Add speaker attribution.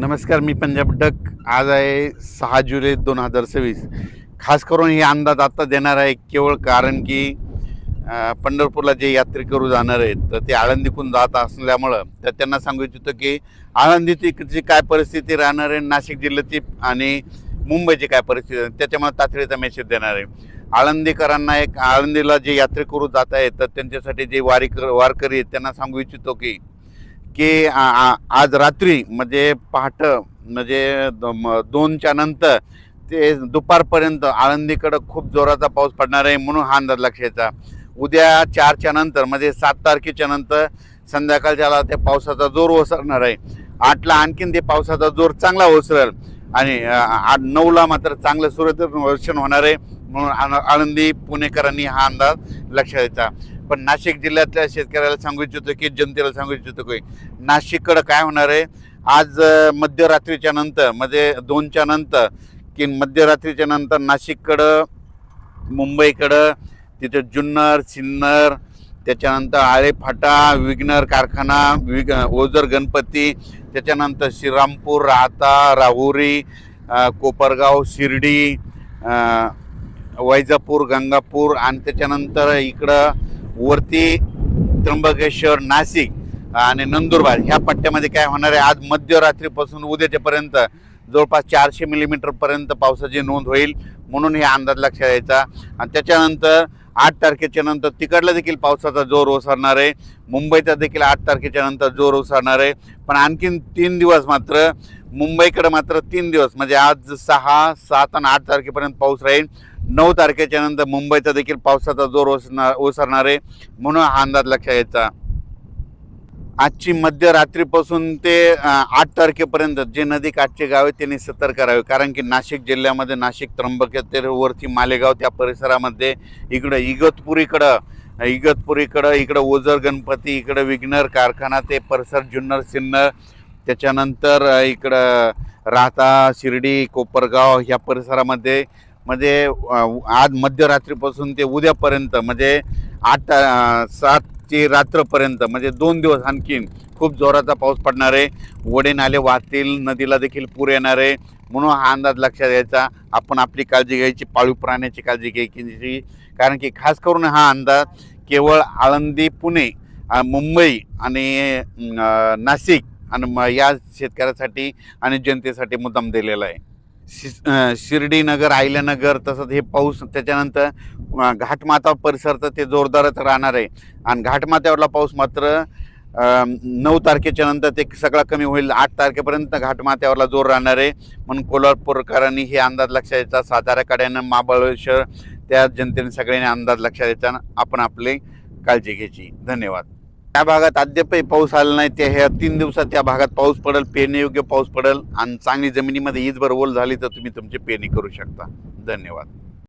Speaker 1: नमस्कार, मी पंजाब डक. आज आहे 6 जुलै 2026. खास करून हे अंदाज आता देणार आहे केवळ कारण की पंढरपूरला जे यात्रेकरू जाणार आहेत तर ते आळंदीतून जात असल्यामुळं तर त्यांना सांगू इच्छितो की आळंदीची काय परिस्थिती राहणार आहे, नाशिक जिल्ह्याची आणि मुंबईची काय परिस्थिती आहे, त्याच्यामुळे तातडीचा मेसेज देणार आहे. आळंदीकरांना आळंदीला जे यात्रेकरू जात आहेत तर त्यांच्यासाठी जे वारकरी आहेत त्यांना सांगू इच्छितो की की आज रात्री म्हणजे पहाटे म्हणजे 2च्या नंतर ते दुपारपर्यंत आळंदीकडं खूप जोराचा पाऊस पडणार आहे, म्हणून हा अंदाज लक्षाचा. उद्या 4च्या नंतर म्हणजे 7 तारखेच्या नंतर संध्याकाळच्याला त्या पावसाचा जोर ओसरणार आहे. 8ला आणखीन ते पावसाचा जोर चांगला ओसरेल आणि 9ला मात्र चांगलं सूर्यदर्शन होणार आहे, म्हणून आळंदी पुणेकरांनी हा अंदाज लक्षात द्यायचा. पण नाशिक जिल्ह्यातल्या शेतकऱ्याला सांगू इच्छितो की जनतेला सांगू इच्छितो की नाशिककडं काय होणार आहे. आज मध्यरात्रीच्या नंतर म्हणजे 2च्या नंतर की मध्यरात्रीच्या नंतर नाशिककडं मुंबईकडं तिथे जुन्नर सिन्नर त्याच्यानंतर आळेफाटा विघ्नर कारखाना ओझर गणपती त्याच्यानंतर श्रीरामपूर राहता राहुरी कोपरगाव शिर्डी वैजापूर गंगापूर आणि त्याच्यानंतर इकडं वरती त्र्यंबकेश्वर नाशिक आणि नंदुरबार ह्या पट्ट्यामध्ये काय होणार आहे. आज मध्यरात्रीपासून उद्याच्यापर्यंत जवळपास 400 मिलीमीटरपर्यंत पावसाची नोंद होईल, म्हणून हे अंदाज लक्षात यायचा. आणि त्याच्यानंतर 8 तारखेच्या नंतर तिकडला देखील पावसाचा जोर ओसरणार आहे, मुंबईचा देखील 8 तारखेच्या नंतर जोर ओसरणार आहे. पण आणखीन 3 दिवस मात्र मुंबईकडे मात्र 3 दिवस म्हणजे आज 6, 7 आणि 8 तारखेपर्यंत पाऊस राहील. 9 तारखेच्या नंतर मुंबईचा देखील पावसाचा जोर ओसरणार आहे, म्हणून हा अंदाज लक्षात यायचा. आजची मध्यरात्रीपासून ते 8 तारखेपर्यंत जे नदीकाठचे गाव आहेत त्यांनी सतर्क राहावे, कारण की नाशिक जिल्ह्यामध्ये नाशिक त्र्यंबकेश्वर वरती मालेगाव त्या परिसरामध्ये इकडं इगतपुरीकडं इकडं ओझर गणपती इकडं विघ्नर कारखाना ते परिसर जुन्नर सिन्नर त्याच्यानंतर इकडं राहता शिर्डी कोपरगाव ह्या परिसरामध्ये म्हणजे आज मध्यरात्रीपासून ते उद्यापर्यंत म्हणजे 7ची रात्रपर्यंत म्हणजे 2 दिवस आणखीन खूप जोराचा पाऊस पडणार आहे. ओढे नाले वाहतील, नदीला देखील पूर येणार आहे, म्हणून हा अंदाज लक्षात घ्यायचा. आपण आपली काळजी घ्यायची, पाळीव प्राण्याची काळजी घ्यायची, कारण की खास करून हा अंदाज केवळ आळंदी पुणे मुंबई आणि नाशिक आणि या शेतकऱ्यासाठी आणि जनतेसाठी मुद्दाम दिलेला आहे. शिर्डीनगर आयल्यानगर तसंच हे पाऊस त्याच्यानंतर घाटमाथा परिसराचं ते जोरदारच राहणार आहे. आणि घाटमाथ्यावरला पाऊस मात्र 9 तारखेच्या नंतर ते सगळा कमी होईल. 8 तारखेपर्यंत घाटमाथ्यावरला जोर राहणार आहे, म्हणून कोल्हापूरकरांनी हे अंदाज लक्षात द्यायचा. साताऱ्याकड्यानं महाबळेश्वर त्या जनतेने सगळ्यांनी अंदाज लक्षात द्यायचा. आपण आपली काळजी घ्यायची. धन्यवाद. त्या भागात अद्यापही पाऊस आला नाही, ते ह्या 3 दिवसात त्या भागात पाऊस पडेल, पेरणीयोग्य पाऊस पडेल आणि चांगली जमिनीमध्ये ईदभर ओल झाली तर तुम्ही तुमची पेरणी करू शकता. धन्यवाद.